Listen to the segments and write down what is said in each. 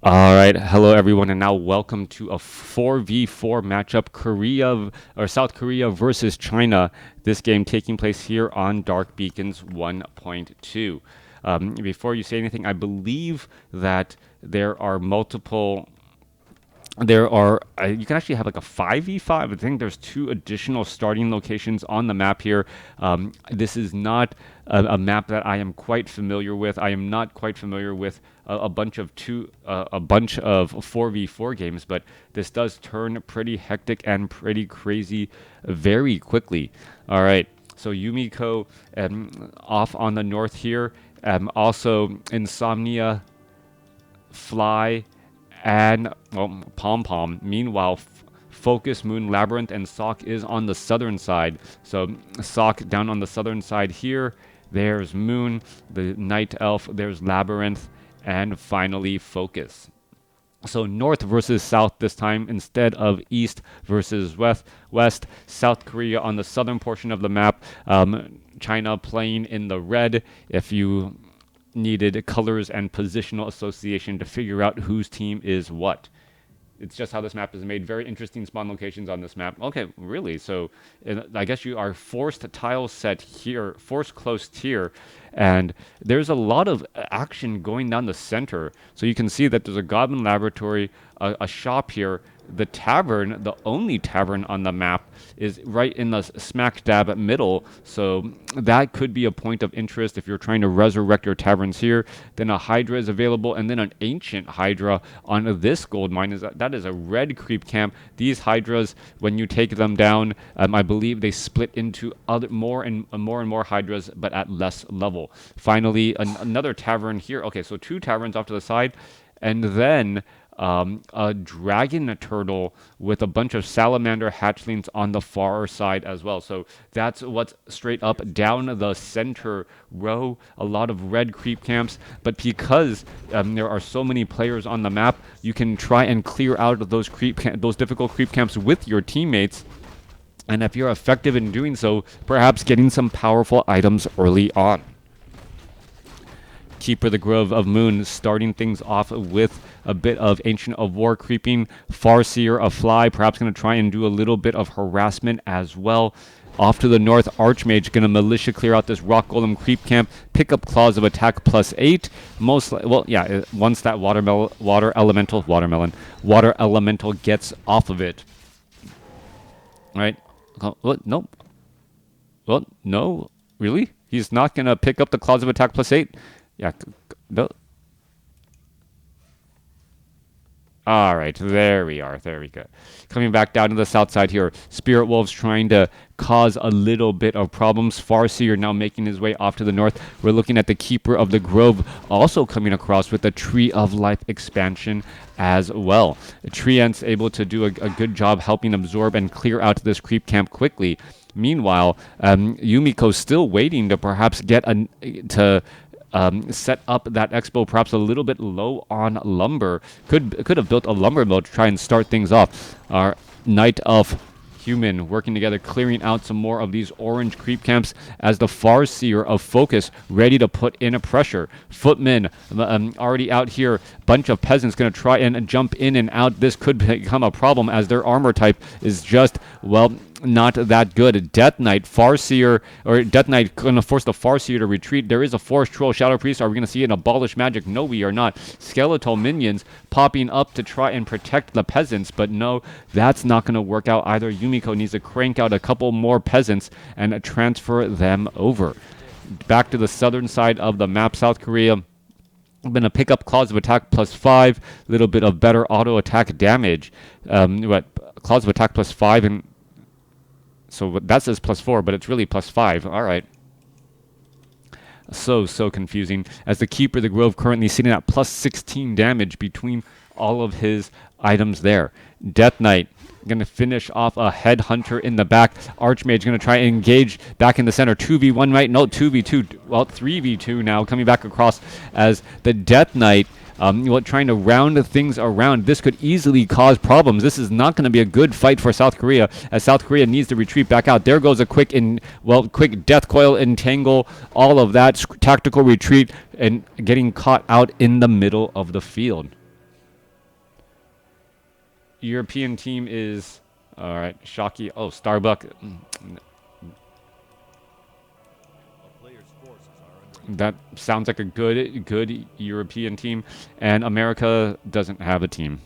All right, hello everyone, and now welcome to a 4v4 matchup, South Korea versus China. This game taking place here on Dark Beacons 1.2. Before you say anything, I believe that there are multiple you can actually have like a 5v5. I think there's two additional starting locations on the map here. This is not a map that I am quite familiar with. I am not quite familiar with a bunch of 4v4 games, but this does turn pretty hectic and pretty crazy very quickly. All right, so Yumiko off on the north here. Also Insomnia, Fly, and Pom Pom. Meanwhile, Focus, Moon, Labyrinth, and Sock is on the southern side. So Sock down on the southern side here. There's Moon, the Night Elf. There's Labyrinth, and finally Focus. So north versus south this time instead of east versus west. South Korea on the southern portion of the map. China playing in the red. If you needed colors and positional association to figure out whose team is what. It's just how this map is made. Very interesting spawn locations on this map. Okay, really? So I guess you are forced tile set here, forced close tier, and there's a lot of action going down the center. So you can see that there's a Goblin Laboratory, a shop here. The tavern, the only tavern on the map, is right in the smack dab middle. So that could be a point of interest if you're trying to resurrect your taverns here. Then a Hydra is available, and then an Ancient Hydra on this gold mine. That is a red creep camp. These Hydras, when you take them down, I believe they split into more and more Hydras, but at less level. Finally, another tavern here. Okay, so two taverns off to the side, and then a dragon turtle with a bunch of salamander hatchlings on the far side as well. So that's what's straight up down the center row. A lot of red creep camps, but because there are so many players on the map, you can try and clear out those difficult creep camps with your teammates. And if you're effective in doing so, perhaps getting some powerful items early on. Keeper the Grove of Moon starting things off with a bit of Ancient of War creeping. Farseer of Fly perhaps going to try and do a little bit of harassment as well. Off to the north, Archmage going to militia clear out this Rock Golem creep camp. Pick up Claws of Attack +8. Once that water elemental gets off of it. Right? What? Nope. Well, no. Really? He's not going to pick up the Claws of Attack +8? Yeah, no. All right, there we are. There we go. Coming back down to the south side here. Spirit Wolves trying to cause a little bit of problems. Farseer now making his way off to the north. We're looking at the Keeper of the Grove also coming across with the Tree of Life expansion as well. Treant's able to do a good job helping absorb and clear out this creep camp quickly. Meanwhile, Yumiko's still waiting to perhaps get set up that expo perhaps a little bit low on lumber. Could have built a lumber mill to try and start things off. Our Night Elf Human working together, clearing out some more of these orange creep camps as the Farseer of Focus ready to put in a pressure. Footmen already out here. Bunch of peasants going to try and jump in and out. This could become a problem as their armor type is just, well, not that good. Death Knight, Farseer, or Death Knight going to force the Farseer to retreat. There is a Forest Troll Shadow Priest. Are we going to see an Abolish Magic? No, we are not. Skeletal minions popping up to try and protect the peasants, but no, that's not going to work out either. Yumiko needs to crank out a couple more peasants and transfer them over. Back to the southern side of the map, South Korea. I'm going to pick up Claws of Attack +5, a little bit of better auto attack damage. Claws of Attack +5, and so that says +4, but it's really +5. All right. So confusing. As the Keeper of the Grove currently sitting at +16 damage between all of his items there. Death Knight going to finish off a Headhunter in the back. Archmage going to try and engage back in the center. 2v1, right? No, 2v2. Well, 3v2 now coming back across as the Death Knight trying to round things around. This could easily cause problems. This is not going to be a good fight for South Korea, as South Korea needs to retreat back out. There goes a quick death coil, entangle, all of that, tactical retreat, and getting caught out in the middle of the field. European team is, all right, Shocky. Oh, Starbuck. That sounds like a good European team, and America doesn't have a team.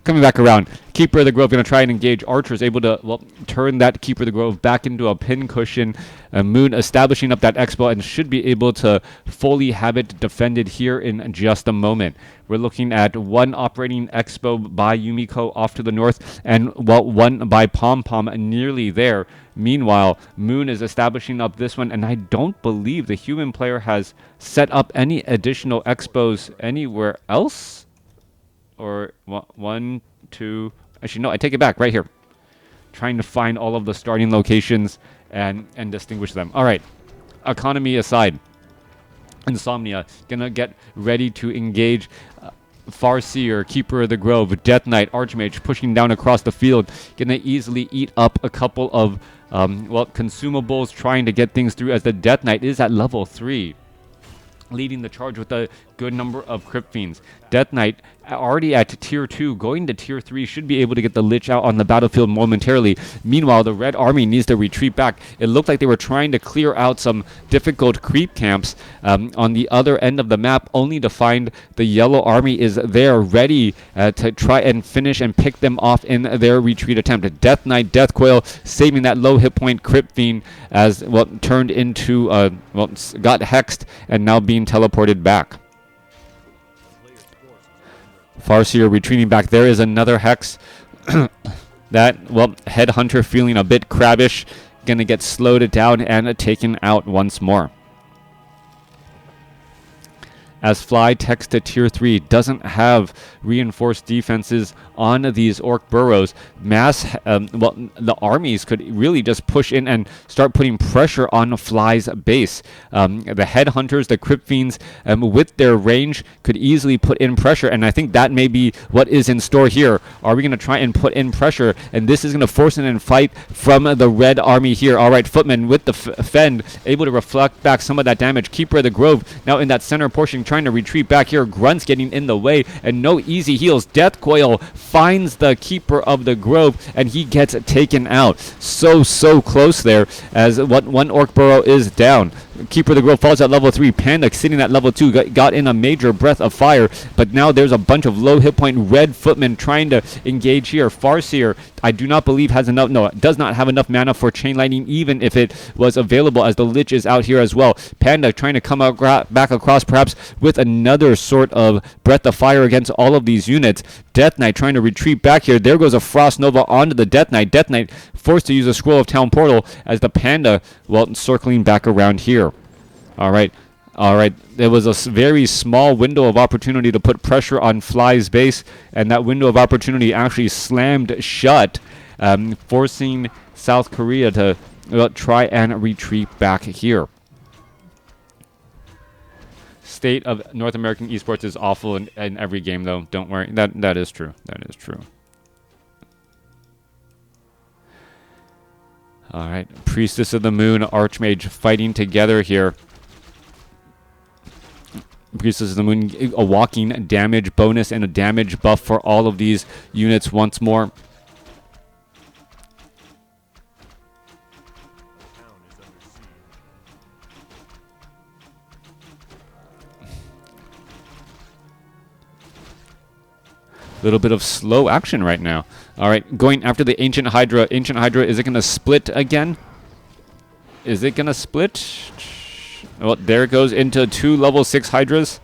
Coming back around, Keeper of the Grove going to try and engage. Archer is able to, well, turn that Keeper of the Grove back into a pincushion. Moon establishing up that Expo and should be able to fully have it defended here in just a moment. We're looking at one operating Expo by Yumiko off to the north, and, well, one by Pom Pom nearly there. Meanwhile, Moon is establishing up this one, and I don't believe the human player has set up any additional Expos anywhere else. Or one, two, actually no, I take it back, right here. Trying to find all of the starting locations and distinguish them. All right, economy aside, Insomnia gonna get ready to engage. Farseer, Keeper of the Grove, Death Knight, Archmage pushing down across the field, gonna easily eat up a couple of well, consumables, trying to get things through as the Death Knight is at level 3. Leading the charge with a good number of Crypt Fiends. Death Knight already at tier 2, going to tier 3, should be able to get the Lich out on the battlefield momentarily. Meanwhile, the Red Army needs to retreat back. It looked like they were trying to clear out some difficult creep camps on the other end of the map, only to find the Yellow Army is there, ready to try and finish and pick them off in their retreat attempt. Death Knight, Death Coil, saving that low hit point Crypt Fiend as, well, turned into, well, got hexed and now being teleported back. Farseer retreating back. There is another hex. That, well, Headhunter feeling a bit crabbish. Gonna get slowed down and taken out once more. As Fly techs to tier 3 doesn't have reinforced defenses on these Orc burrows, well, the armies could really just push in and start putting pressure on Fly's base. The Headhunters, the Crypt Fiends, with their range, could easily put in pressure, and I think that may be what is in store here. Are we going to try and put in pressure? And this is going to force an in fight from the Red Army here. All right, Footman with the Fend, able to reflect back some of that damage. Keeper of the Grove now in that center portion, trying to retreat back here. Grunts getting in the way, and no easy heals. Death Coil finds the Keeper of the Grove, and he gets taken out. So close there, as one Orc burrow is down. Keeper of the Grove falls at level 3. Panda sitting at level 2 got in a major breath of fire, but now there's a bunch of low hit point Red Footmen trying to engage here. Farseer, I do not believe has enough, no, does not have enough mana for Chain Lightning, even if it was available, as the Lich is out here as well. Panda trying to come out back across, perhaps with another sort of breath of fire against all of these units. Death Knight trying to retreat back here. There goes a Frost Nova onto the Death Knight. Death Knight forced to use a Scroll of Town Portal as the Panda, well, circling back around here. All right. There was a very small window of opportunity to put pressure on Fly's base, and that window of opportunity actually slammed shut, forcing South Korea to try and retreat back here. State of North American esports is awful in every game, though. Don't worry. That is true. That is true. All right. Priestess of the Moon, Archmage fighting together here. Priestess of the Moon, a walking damage bonus and a damage buff for all of these units once more. Little bit of slow action right now. All right, going after the Ancient Hydra. Ancient Hydra, is it going to split again? Is it going to split? Well, there it goes into 2 level 6 Hydras.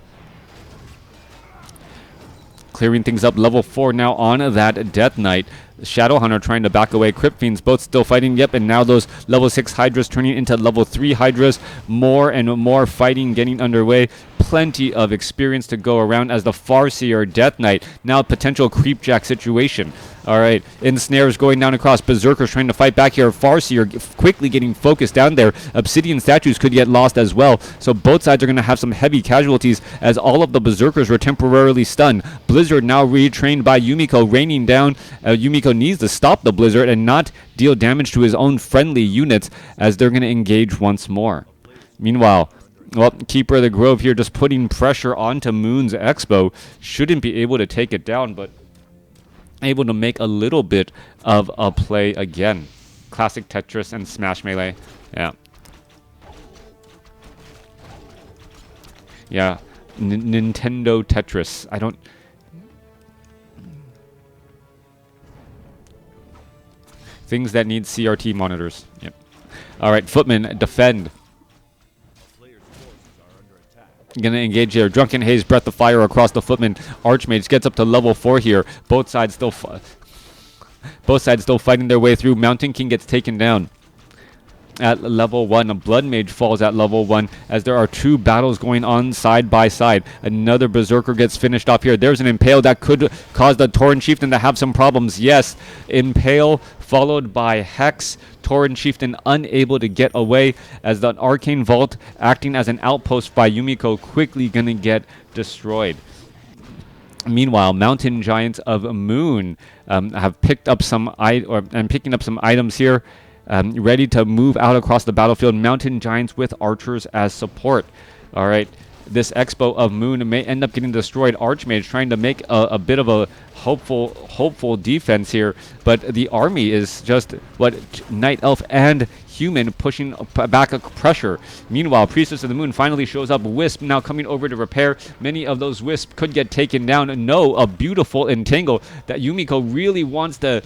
Clearing things up. Level 4 now on that Death Knight. Shadowhunter trying to back away. Crypt Fiends both still fighting. Yep, and now those level 6 Hydras turning into level 3 Hydras. More and more fighting getting underway. Plenty of experience to go around as the Farseer Death Knight. Now potential creepjack situation. All right, ensnares going down across. Berserkers trying to fight back here. Farseer quickly getting focused down there. Obsidian statues could get lost as well. So both sides are going to have some heavy casualties as all of the Berserkers were temporarily stunned. Blizzard now retrained by Yumiko, raining down. Yumiko needs to stop the Blizzard and not deal damage to his own friendly units as they're going to engage once more. Meanwhile, well, Keeper of the Grove here just putting pressure onto Moon's Expo. Shouldn't be able to take it down, but able to make a little bit of a play again. Classic Tetris and Smash Melee. Yeah. Yeah. Nintendo Tetris. I don't... Things that need CRT monitors. Yep. All right, Footman, defend. Gonna engage here. Drunken Haze, Breath of Fire across the Footman. Archmage gets up to level 4 here. Both sides still fighting their way through. Mountain King gets taken down at level 1. A Blood Mage falls at level 1 as there are 2 battles going on side by side. Another Berserker gets finished off here. There's an Impale that could cause the Tauren Chieftain to have some problems. Yes, Impale followed by Hex. Tauren Chieftain unable to get away as the Arcane Vault acting as an outpost by Yumiko quickly gonna get destroyed. Meanwhile, Mountain Giants of Moon have picked up some picking up some items here, ready to move out across the battlefield. Mountain Giants with archers as support. All right, this Expo of Moon may end up getting destroyed. Archmage trying to make a bit of a hopeful defense here, but the army is just Night Elf and Human pushing back a pressure. Meanwhile, Priestess of the Moon finally shows up. Wisp now coming over to repair. Many of those Wisps could get taken down. No, a beautiful entangle that Yumiko really wants to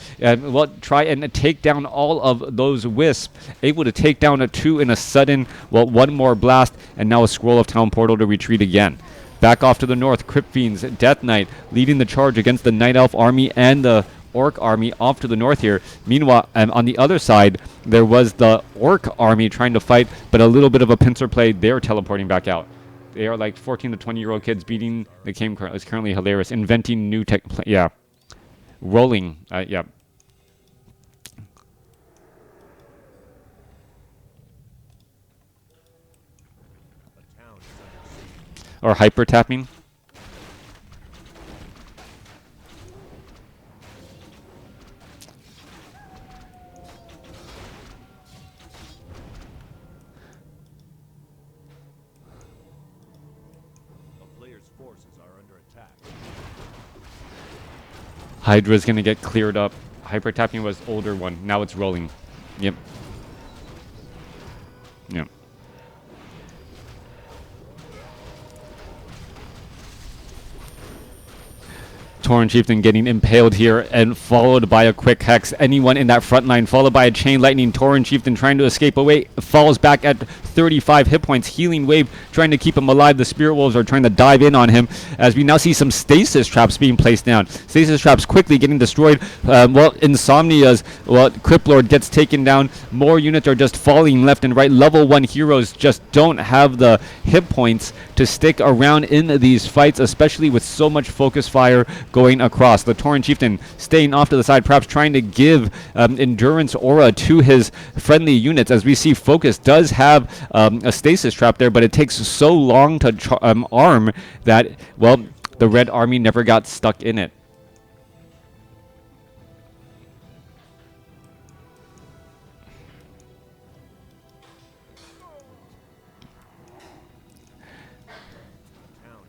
try and take down all of those Wisps. Able to take down a 2 in a sudden, one more blast, and now a Scroll of Town Portal to retreat again. Back off to the north, Crypt Fiends, Death Knight leading the charge against the Night Elf army and the Orc army off to the north here. Meanwhile, on the other side, there was the Orc army trying to fight, but a little bit of a pincer play. They're teleporting back out. They are like 14 to 20-year-old kids beating the game. It's currently hilarious. Inventing new tech. Yeah. Rolling. Yeah. Or hyper tapping. Hydra's gonna get cleared up. Hyper tapping was older one. Now it's rolling. Yep. Yep. Tauren Chieftain getting impaled here and followed by a quick hex. Anyone in that front line followed by a chain lightning. Tauren Chieftain trying to escape away, falls back at 35 hit points. Healing wave trying to keep him alive. The Spirit Wolves are trying to dive in on him as we now see some stasis traps being placed down. Stasis traps quickly getting destroyed. Insomnia's Crypt Lord gets taken down. More units are just falling left and right. Level 1 heroes just don't have the hit points to stick around in these fights, especially with so much focus fire going across. The Tauren Chieftain staying off to the side, perhaps trying to give endurance aura to his friendly units. As we see, Focus does have a stasis trap there, but it takes so long to arm that, the Red Army never got stuck in it.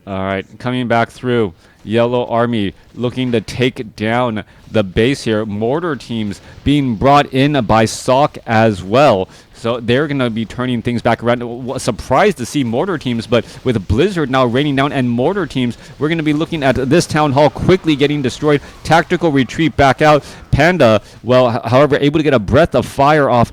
All right, coming back through. Yellow Army looking to take down the base here. Mortar teams being brought in by Sock as well. So they're going to be turning things back around. Surprised to see Mortar teams, but with Blizzard now raining down and Mortar teams, we're going to be looking at this Town Hall quickly getting destroyed. Tactical retreat back out. Panda, however, able to get a breath of fire off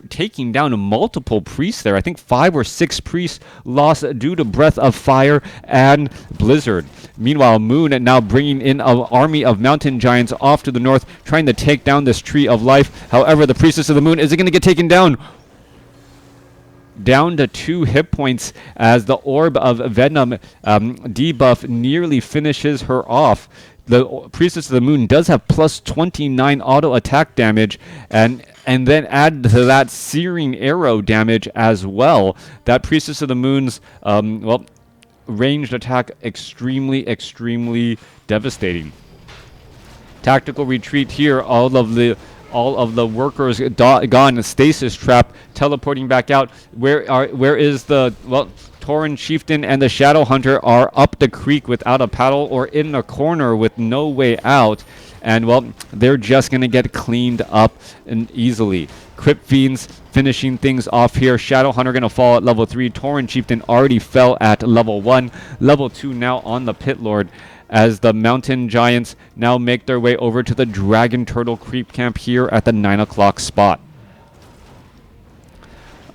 taking down multiple priests there. I think 5 or 6 priests lost due to breath of fire and Blizzard. Meanwhile, Moon now bringing in an army of mountain giants off to the north, trying to take down this Tree of Life. However, the Priestess of the Moon, is it going to get taken down? Down to 2 hit points as the Orb of Venom debuff nearly finishes her off. The Priestess of the Moon does have plus 29 auto attack damage, and then add to that Searing Arrow damage as well. That Priestess of the Moon's ranged attack extremely devastating. Tactical retreat here. All of the workers gone. Stasis trap teleporting back out. Where is the Tauren Chieftain and the Shadow Hunter are up the creek without a paddle or in a corner with no way out. And, well, they're just going to get cleaned up and easily. Crypt Fiends finishing things off here. Shadow Hunter going to fall at level 3. Tauren Chieftain already fell at level 1. Level 2 now on the Pit Lord, as the Mountain Giants now make their way over to the Dragon Turtle Creep Camp here at the 9 o'clock spot.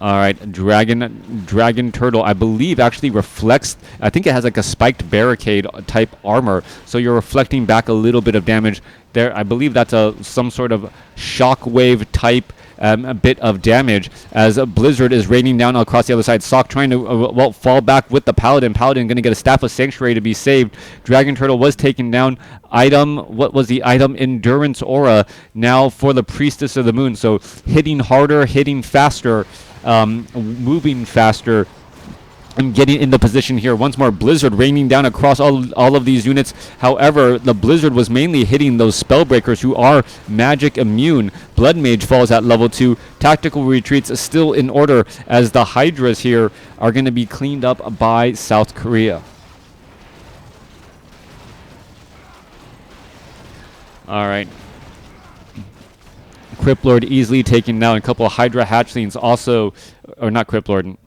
All right, Dragon Turtle, I believe, actually reflects. I think it has like a spiked barricade type armor, so you're reflecting back a little bit of damage there. I believe that's some sort of shockwave type a bit of damage, as a Blizzard is raining down across the other side. Sock trying to fall back with the Paladin. Paladin going to get a Staff of Sanctuary to be saved. Dragon Turtle was taken down. What was the item? Endurance Aura now for the Priestess of the Moon. So hitting harder, hitting faster, moving faster, and getting in the position here. Once more, Blizzard raining down across all of these units. However, the Blizzard was mainly hitting those Spellbreakers who are magic immune. Blood Mage falls at level 2. Tactical retreats still in order, as the Hydras here are going to be cleaned up by South Korea. All right. Crypt Lord easily taken down. A couple of Hydra hatchlings also, or not Crypt Lord.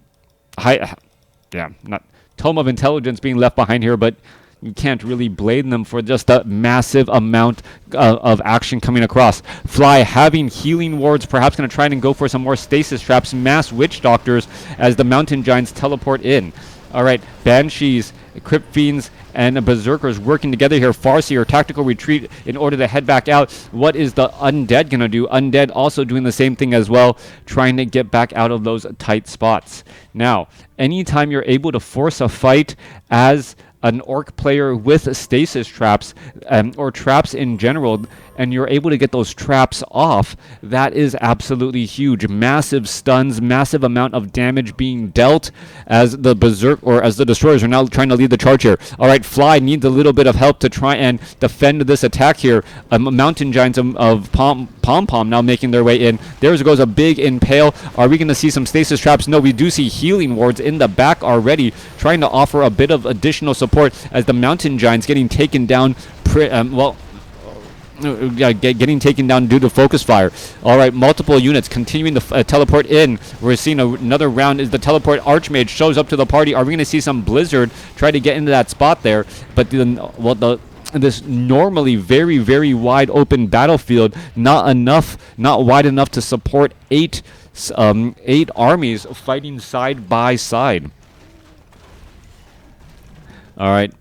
Not Tome of Intelligence being left behind here, but you can't really blame them for just a massive amount of action coming across. Fly having healing wards, perhaps going to try and go for some more stasis traps, mass witch doctors as the Mountain Giants teleport in. All right, Banshees, Crypt Fiends, and Berserkers working together here. Farseer, tactical retreat in order to head back out. What is the Undead going to do? Undead also doing the same thing as well, trying to get back out of those tight spots. Now, anytime you're able to force a fight as an Orc player with stasis traps, or traps in general, and you're able to get those traps off, that is absolutely huge. Massive stuns, massive amount of damage being dealt as the Destroyers are now trying to lead the charge here. All right, Fly needs a little bit of help to try and defend this attack here. Mountain Giants of Pom Pom now making their way in. There goes a big impale. Are we going to see some stasis traps? No, we do see healing wards in the back already, trying to offer a bit of additional support as the Mountain Giants getting taken down. Getting taken down due to focus fire. All right, multiple units continuing to teleport in. We're seeing another round as the teleport Archmage shows up to the party. Are we going to see some Blizzard try to get into that spot there? But this normally very, very wide open battlefield, not wide enough to support eight armies fighting side by side. All right.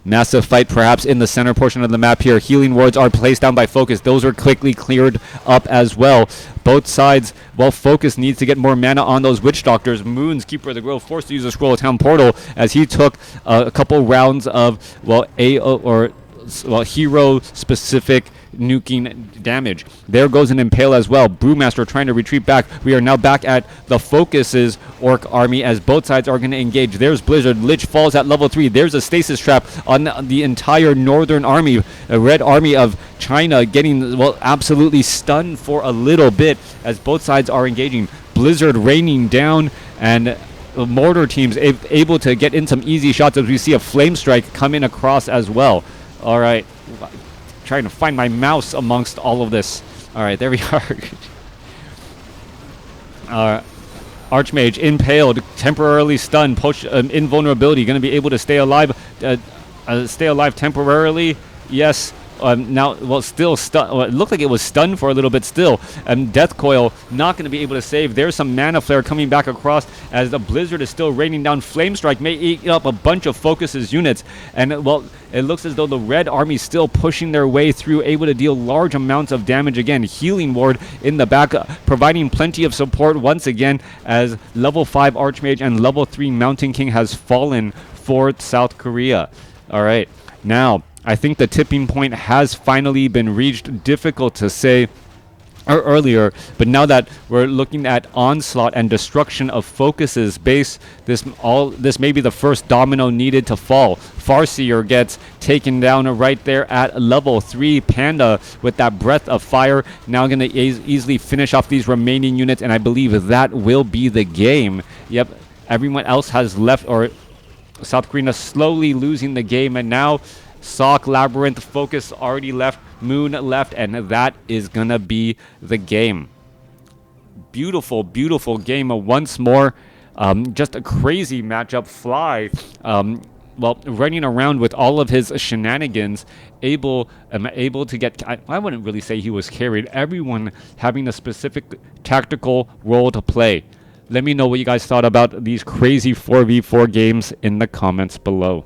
Massive fight perhaps in the center portion of the map here. Healing wards are placed down by Focus. Those are quickly cleared up as well. Both sides, Focus needs to get more mana on those Witch Doctors. Moon's Keeper of the Grove forced to use a Scroll of Town Portal as he took a couple rounds of, hero-specific nuking damage. There goes an Impale as well. Brewmaster trying to retreat back. We are now back at the Focus's Orc army as both sides are going to engage. There's Blizzard. Lich falls at level 3. There's a stasis trap on the entire northern army. A red army of China getting, absolutely stunned for a little bit as both sides are engaging. Blizzard raining down, and mortar teams able to get in some easy shots as we see a flame strike come in across as well. All right. Trying to find my mouse amongst all of this. All right, there we are. Archmage impaled, temporarily stunned, invulnerability, going to be able to stay alive temporarily. Yes. Still stunned. It looked like it was stunned for a little bit still. Death Coil not going to be able to save. There's some Mana Flare coming back across as the Blizzard is still raining down. Flame Strike may eat up a bunch of Focus's units. And, it looks as though the Red Army still pushing their way through, able to deal large amounts of damage again. Healing Ward in the back, providing plenty of support once again as level 5 Archmage and level 3 Mountain King has fallen for South Korea. All right. Now, I think the tipping point has finally been reached. Difficult to say earlier, but now that we're looking at onslaught and destruction of Focus's base, this may be the first domino needed to fall. Farseer gets taken down right there at level 3. Panda with that breath of fire now going to easily finish off these remaining units, and I believe that will be the game. Yep. Everyone else has left, or South Korea slowly losing the game, and now Sock, Labyrinth, Focus already left, Moon left, and that is gonna be the game. Beautiful, beautiful game once more. Just a crazy matchup. Fly, well, running around with all of his shenanigans, able to get. I wouldn't really say he was carried. Everyone having a specific tactical role to play. Let me know what you guys thought about these crazy 4v4 games in the comments below.